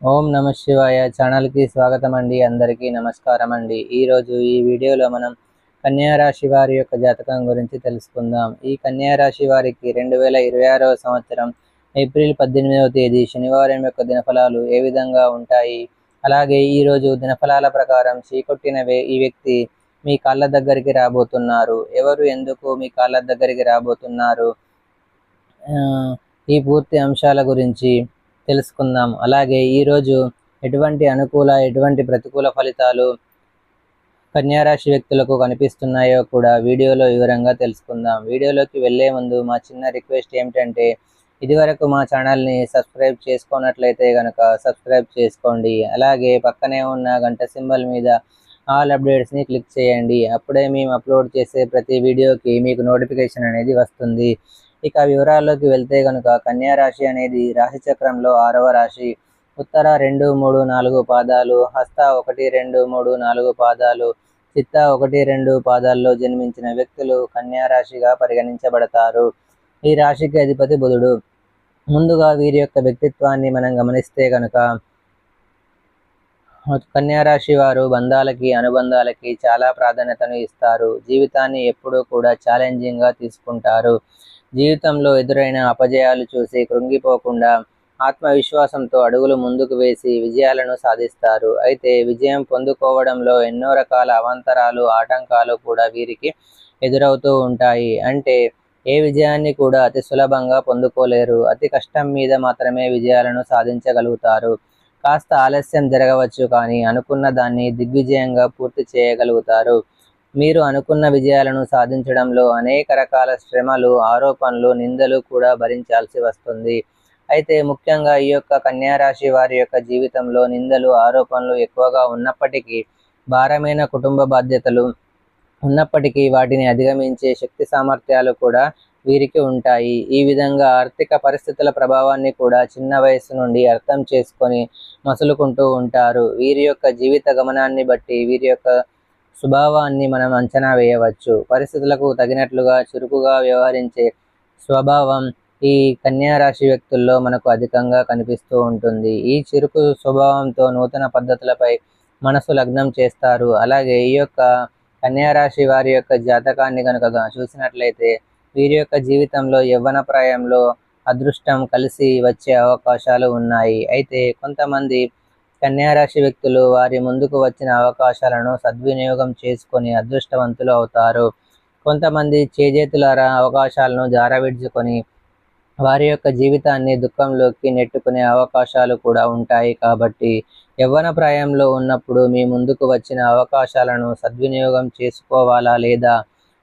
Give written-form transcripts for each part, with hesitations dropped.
ఓం నమ శివాయ ఛానల్కి స్వాగతం అండి. అందరికీ నమస్కారం అండి. ఈరోజు ఈ వీడియోలో మనం కన్యా రాశి వారి యొక్క జాతకం గురించి తెలుసుకుందాం. ఈ కన్యా రాశి వారికి 2026వ సంవత్సరం ఏప్రిల్ 18వ తేదీ శనివారం యొక్క దినఫలాలు ఏ విధంగా ఉంటాయి, అలాగే ఈరోజు దినఫలాల ప్రకారం చీకొట్టినవే ఈ వ్యక్తి మీ కాళ్ళ దగ్గరికి రాబోతున్నారు. ఎవరు, ఎందుకు మీ కాళ్ళ దగ్గరికి రాబోతున్నారు, ఈ పూర్తి అంశాల గురించి తెలుసుకుందాం. అలాగే ఈరోజు ఎటువంటి అనుకూల, ఎటువంటి ప్రతికూల ఫలితాలు కన్యారాశి వ్యక్తులకు కనిపిస్తున్నాయో కూడా వీడియోలో వివరంగా తెలుసుకుందాం. వీడియోలోకి వెళ్ళే ముందు మా చిన్న రిక్వెస్ట్ ఏమిటంటే, ఇదివరకు మా ఛానల్ని సబ్స్క్రైబ్ చేసుకున్నట్లయితే కనుక సబ్స్క్రైబ్ చేసుకోండి. అలాగే పక్కనే ఉన్న గంట సింబల్ మీద ఆల్ అప్డేట్స్ని క్లిక్ చేయండి. అప్పుడే మేము అప్లోడ్ చేసే ప్రతి వీడియోకి మీకు నోటిఫికేషన్ అనేది వస్తుంది. ఇక వివరాల్లోకి వెళ్తే కనుక కన్యా రాశి అనేది రాశి చక్రంలో 6వ రాశి. ఉత్తర 2, 3, 4 పాదాలు, హస్త 1, 2, 3, 4 పాదాలు, చిత్త 1, 2 పాదాల్లో జన్మించిన వ్యక్తులు కన్యా రాశిగా పరిగణించబడతారు. ఈ రాశికి అధిపతి బుధుడు. ముందుగా వీరి యొక్క వ్యక్తిత్వాన్ని మనం గమనిస్తే కనుక కన్యా రాశి వారు బంధాలకి, అనుబంధాలకి చాలా ప్రాధాన్యతను ఇస్తారు. జీవితాన్ని ఎప్పుడూ కూడా ఛాలెంజింగ్గా తీసుకుంటారు. జీవితంలో ఎదురైన అపజయాలు చూసి కృంగిపోకుండా ఆత్మవిశ్వాసంతో అడుగులు ముందుకు వేసి విజయాలను సాధిస్తారు. అయితే విజయం పొందుకోవడంలో ఎన్నో రకాల అవాంతరాలు, ఆటంకాలు కూడా వీరికి ఎదురవుతూ ఉంటాయి. అంటే ఏ విజయాన్ని కూడా అతి సులభంగా పొందుకోలేరు. అతి కష్టం మీద మాత్రమే విజయాలను సాధించగలుగుతారు. కాస్త ఆలస్యం జరగవచ్చు, కానీ అనుకున్న దాన్ని దిగ్విజయంగా పూర్తి చేయగలుగుతారు. మీరు అనుకున్న విజయాలను సాధించడంలో అనేక రకాల శ్రమలు, ఆరోపణలు, నిందలు కూడా భరించాల్సి వస్తుంది. అయితే ముఖ్యంగా ఈ యొక్క కన్యా రాశి వారి యొక్క జీవితంలో నిందలు, ఆరోపణలు ఎక్కువగా ఉన్నప్పటికీ, భారమైన కుటుంబ బాధ్యతలు ఉన్నప్పటికీ వాటిని అధిగమించే శక్తి సామర్థ్యాలు కూడా వీరికి ఉంటాయి. ఈ విధంగా ఆర్థిక పరిస్థితుల ప్రభావాన్ని కూడా చిన్న వయసు నుండి అర్థం చేసుకొని మసులుకుంటూ ఉంటారు. వీరి యొక్క జీవిత గమనాన్ని బట్టి వీరి యొక్క స్వభావాన్ని మనం అంచనా వేయవచ్చు. పరిస్థితులకు తగినట్లుగా చురుకుగా వ్యవహరించే స్వభావం ఈ కన్యా రాశి వ్యక్తుల్లో మనకు అధికంగా కనిపిస్తూ ఉంటుంది. ఈ చురుకు స్వభావంతో నూతన పద్ధతులపై మనసు లగ్నం చేస్తారు. అలాగే ఈ యొక్క కన్యా రాశి వారి యొక్క జాతకాన్ని కనుక చూసినట్లయితే వీరి యొక్క జీవితంలో యవ్వన ప్రాయంలో అదృష్టం కలిసి వచ్చే అవకాశాలు ఉన్నాయి. అయితే కొంతమంది కన్యా రాశి వ్యక్తులు వారి ముందుకు వచ్చిన అవకాశాలను సద్వినియోగం చేసుకొని అదృష్టవంతులు అవుతారు. కొంతమంది చేజేతులారా అవకాశాలను జారవిడ్చుకొని వారి యొక్క జీవితాన్ని దుఃఖంలోకి నెట్టుకునే అవకాశాలు కూడా ఉంటాయి. కాబట్టి యవ్వన ప్రాయంలో ఉన్నప్పుడు మీ ముందుకు వచ్చిన అవకాశాలను సద్వినియోగం చేసుకోవాలా లేదా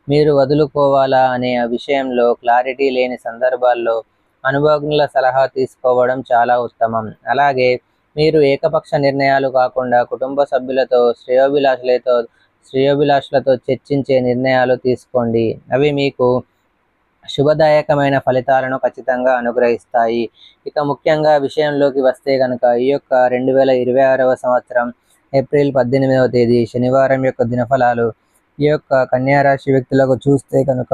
మీరు వదులుకోవాలా అనే విషయంలో క్లారిటీ లేని సందర్భాల్లో అనుభవజ్ఞుల సలహా తీసుకోవడం చాలా ఉత్తమం. అలాగే మీరు ఏకపక్ష నిర్ణయాలు కాకుండా కుటుంబ సభ్యులతో, శ్రేయోభిలాషులతో చర్చించే నిర్ణయాలు తీసుకోండి. అవి మీకు శుభదాయకమైన ఫలితాలను ఖచ్చితంగా అనుగ్రహిస్తాయి. ఇక ముఖ్యంగా విషయంలోకి వస్తే కనుక ఈ యొక్క 2026వ సంవత్సరం ఏప్రిల్ 18వ తేదీ శనివారం యొక్క దినఫలాలు ఈ యొక్క కన్యా రాశి వ్యక్తులకు చూస్తే కనుక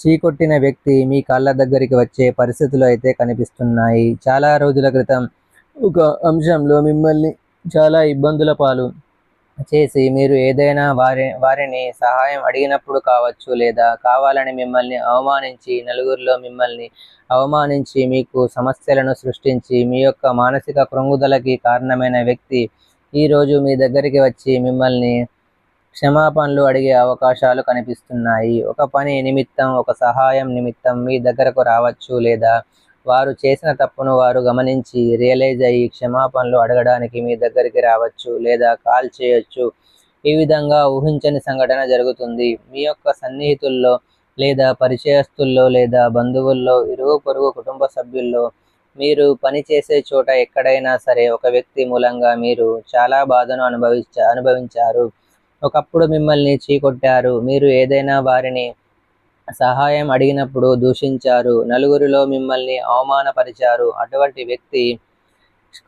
చీకొట్టిన వ్యక్తి మీ కాళ్ళ దగ్గరికి వచ్చే పరిస్థితులు అయితే కనిపిస్తున్నాయి. చాలా రోజుల క్రితం ఒక అంశంలో మిమ్మల్ని చాలా ఇబ్బందుల పాలు చేసి మీరు ఏదైనా వారిని సహాయం అడిగినప్పుడు కావచ్చు, లేదా కావాలని మిమ్మల్ని అవమానించి, నలుగురిలో మిమ్మల్ని అవమానించి మీకు సమస్యలను సృష్టించి మీ యొక్క మానసిక కృంగుదలకి కారణమైన వ్యక్తి ఈరోజు మీ దగ్గరికి వచ్చి మిమ్మల్ని క్షమాపణలు అడిగే అవకాశాలు కనిపిస్తున్నాయి. ఒక పని నిమిత్తం, ఒక సహాయం నిమిత్తం మీ దగ్గరకు రావచ్చు, లేదా వారు చేసిన తప్పును వారు గమనించి రియలైజ్ అయ్యి క్షమాపణలు అడగడానికి మీ దగ్గరికి రావచ్చు, లేదా కాల్ చేయొచ్చు. ఈ విధంగా ఊహించని సంఘటన జరుగుతుంది. మీ యొక్క సన్నిహితుల్లో, లేదా పరిచయస్తుల్లో, లేదా బంధువుల్లో, ఇరుగు పొరుగు కుటుంబ సభ్యుల్లో, మీరు పని చేసే చోట ఎక్కడైనా సరే ఒక వ్యక్తి మూలంగా మీరు చాలా బాధను అనుభవించారు. ఒకప్పుడు మిమ్మల్ని చీకొట్టారు. మీరు ఏదైనా వారిని సహాయం అడిగినప్పుడు దూషించారు. నలుగురిలో మిమ్మల్ని అవమానపరిచారు. అటువంటి వ్యక్తి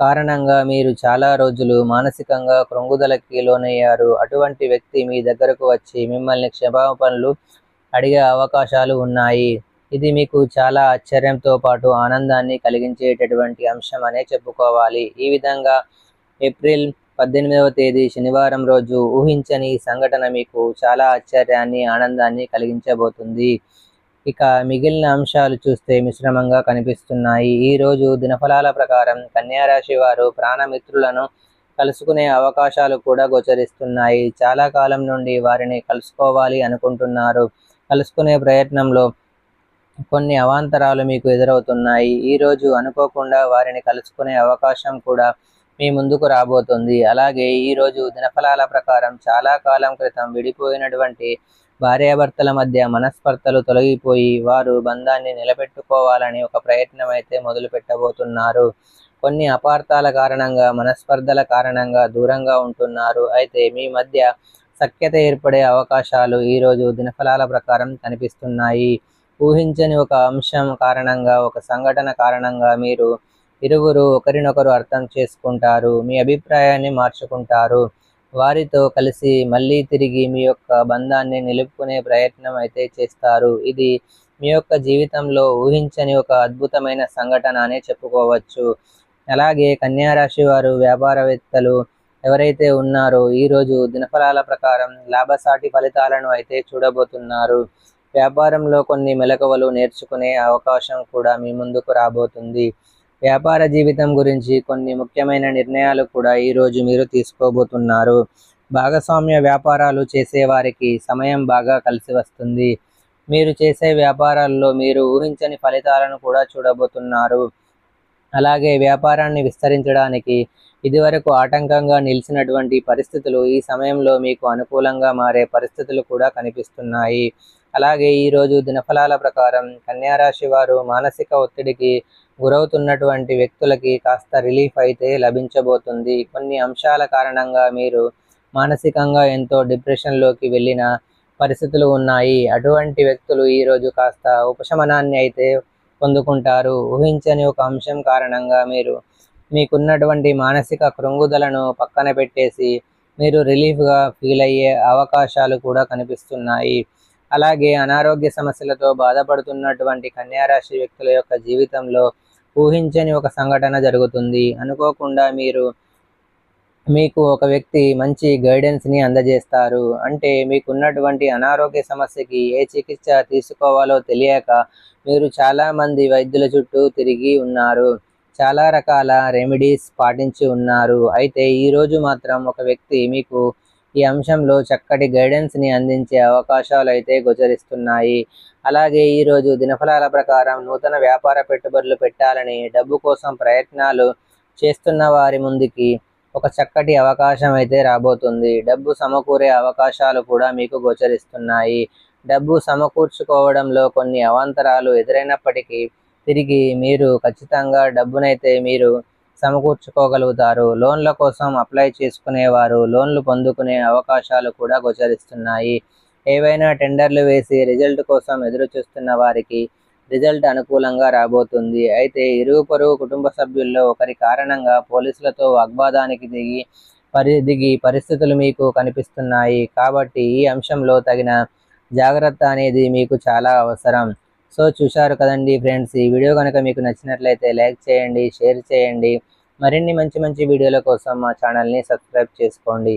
కారణంగా మీరు చాలా రోజులు మానసికంగా కృంగుదలకి లోనయ్యారు. అటువంటి వ్యక్తి మీ దగ్గరకు వచ్చి మిమ్మల్ని క్షమాపణలు అడిగే అవకాశాలు ఉన్నాయి. ఇది మీకు చాలా ఆశ్చర్యంతో పాటు ఆనందాన్ని కలిగించేటటువంటి అంశం అనే చెప్పుకోవాలి. ఈ విధంగా ఏప్రిల్ 18వ తేదీ శనివారం రోజు ఊహించని ఈ సంఘటన మీకు చాలా ఆశ్చర్యాన్ని, ఆనందాన్ని కలిగించబోతుంది. ఇక మిగిలిన అంశాలు చూస్తే మిశ్రమంగా కనిపిస్తున్నాయి. ఈ రోజు దినఫలాల ప్రకారం కన్యా రాశి వారు ప్రాణమిత్రులను కలుసుకునే అవకాశాలు కూడా గోచరిస్తున్నాయి. చాలా కాలం నుండి వారిని కలుసుకోవాలి అనుకుంటున్నారు. కలుసుకునే ప్రయత్నంలో కొన్ని అవాంతరాలు మీకు ఎదురవుతున్నాయి. ఈరోజు అనుకోకుండా వారిని కలుసుకునే అవకాశం కూడా మీ ముందుకు రాబోతుంది. అలాగే ఈరోజు దినఫలాల ప్రకారం చాలా కాలం క్రితం విడిపోయినటువంటి భార్యాభర్తల మధ్య మనస్పర్ధలు తొలగిపోయి వారు బంధాన్ని నిలబెట్టుకోవాలని ఒక ప్రయత్నం అయితే మొదలు పెట్టబోతున్నారు. కొన్ని అపార్థాల కారణంగా, మనస్పర్ధల కారణంగా దూరంగా ఉంటున్నారు. అయితే మీ మధ్య సఖ్యత ఏర్పడే అవకాశాలు ఈరోజు దినఫలాల ప్రకారం కనిపిస్తున్నాయి. ఊహించని ఒక అంశం కారణంగా, ఒక సంఘటన కారణంగా మీరు ఇరువురు ఒకరినొకరు అర్థం చేసుకుంటారు. మీ అభిప్రాయాన్ని మార్చుకుంటారు. వారితో కలిసి మళ్ళీ తిరిగి మీ యొక్క బంధాన్ని నిలుపుకునే ప్రయత్నం అయితే చేస్తారు. ఇది మీ యొక్క జీవితంలో ఊహించని ఒక అద్భుతమైన సంఘటన అనే చెప్పుకోవచ్చు. అలాగే కన్యా రాశి వారు వ్యాపారవేత్తలు ఎవరైతే ఉన్నారో ఈరోజు దినఫలాల ప్రకారం లాభసాటి ఫలితాలను అయితే చూడబోతున్నారు. వ్యాపారంలో కొన్ని మెలకువలు నేర్చుకునే అవకాశం కూడా మీ ముందుకు రాబోతుంది. వ్యాపార జీవితం గురించి కొన్ని ముఖ్యమైన నిర్ణయాలు కూడా ఈరోజు మీరు తీసుకోబోతున్నారు. భాగస్వామ్య వ్యాపారాలు చేసేవారికి సమయం బాగా కలిసి వస్తుంది. మీరు చేసే వ్యాపారాల్లో మీరు ఊహించని ఫలితాలను కూడా చూడబోతున్నారు. అలాగే వ్యాపారాన్ని విస్తరించడానికి ఇదివరకు ఆటంకంగా నిలిచినటువంటి పరిస్థితులు ఈ సమయంలో మీకు అనుకూలంగా మారే పరిస్థితులు కూడా కనిపిస్తున్నాయి. అలాగే ఈరోజు దినఫలాల ప్రకారం కన్యా రాశి వారు మానసిక ఒత్తిడికి గురవుతున్నటువంటి వ్యక్తులకి కాస్త రిలీఫ్ అయితే లభించబోతుంది. కొన్ని అంశాల కారణంగా మీరు మానసికంగా ఎంతో డిప్రెషన్లోకి వెళ్ళిన పరిస్థితులు ఉన్నాయి. అటువంటి వ్యక్తులు ఈరోజు కాస్త ఉపశమనాన్ని అయితే పొందుకుంటారు. ఊహించని ఒక అంశం కారణంగా మీరు మీకున్నటువంటి మానసిక కృంగుదలను పక్కన పెట్టేసి మీరు రిలీఫ్గా ఫీల్ అయ్యే అవకాశాలు కూడా కనిపిస్తున్నాయి. అలాగే అనారోగ్య సమస్యలతో బాధపడుతున్నటువంటి కన్యా రాశి వ్యక్తుల యొక్క జీవితంలో ఊహించని ఒక సంఘటన జరుగుతుంది. అనుకోకుండా మీకు ఒక వ్యక్తి మంచి గైడెన్స్ని అందజేస్తారు. అంటే మీకున్నటువంటి అనారోగ్య సమస్యకి ఏ చికిత్స తీసుకోవాలో తెలియక మీరు చాలామంది వైద్యుల చుట్టూ తిరిగి ఉన్నారు. చాలా రకాల రెమెడీస్ పాటించి ఉన్నారు. అయితే ఈరోజు మాత్రం ఒక వ్యక్తి మీకు ఈ అంశంలో చక్కటి గైడెన్స్ని అందించే అవకాశాలు అయితే గోచరిస్తున్నాయి. అలాగే ఈరోజు దినఫలాల ప్రకారం నూతన వ్యాపార పెట్టుబడులు పెట్టాలని డబ్బు కోసం ప్రయత్నాలు చేస్తున్న వారి ముందుకి ఒక చక్కటి అవకాశం అయితే రాబోతుంది. డబ్బు సమకూరే అవకాశాలు కూడా మీకు గోచరిస్తున్నాయి. డబ్బు సమకూర్చుకోవడంలో కొన్ని అవాంతరాలు ఎదురైనప్పటికీ తిరిగి మీరు ఖచ్చితంగా డబ్బునైతే మీరు సమకూర్చుకోగలుగుతారు. లోన్ల కోసం అప్లై చేసుకునేవారు లోన్లు పొందుకునే అవకాశాలు కూడా గోచరిస్తున్నాయి. ఏవైనా టెండర్లు వేసి రిజల్ట్ కోసం ఎదురు చూస్తున్న వారికి రిజల్ట్ అనుకూలంగా రాబోతుంది. అయితే ఇరుగు పొరుగు కుటుంబ సభ్యుల్లో ఒకరి కారణంగా పోలీసులతో వాగ్వాదానికి దిగి పరిస్థితులు మీకు కనిపిస్తున్నాయి. కాబట్టి ఈ అంశంలో తగిన జాగ్రత్త అనేది మీకు చాలా అవసరం. సో చూశారు కదండి ఫ్రెండ్స్, ఈ వీడియో కనుక మీకు నచ్చినట్లయితే లైక్ చేయండి, షేర్ చేయండి. మరిన్ని మంచి మంచి వీడియోల కోసం మా ఛానల్ని సబ్స్క్రైబ్ చేసుకోండి.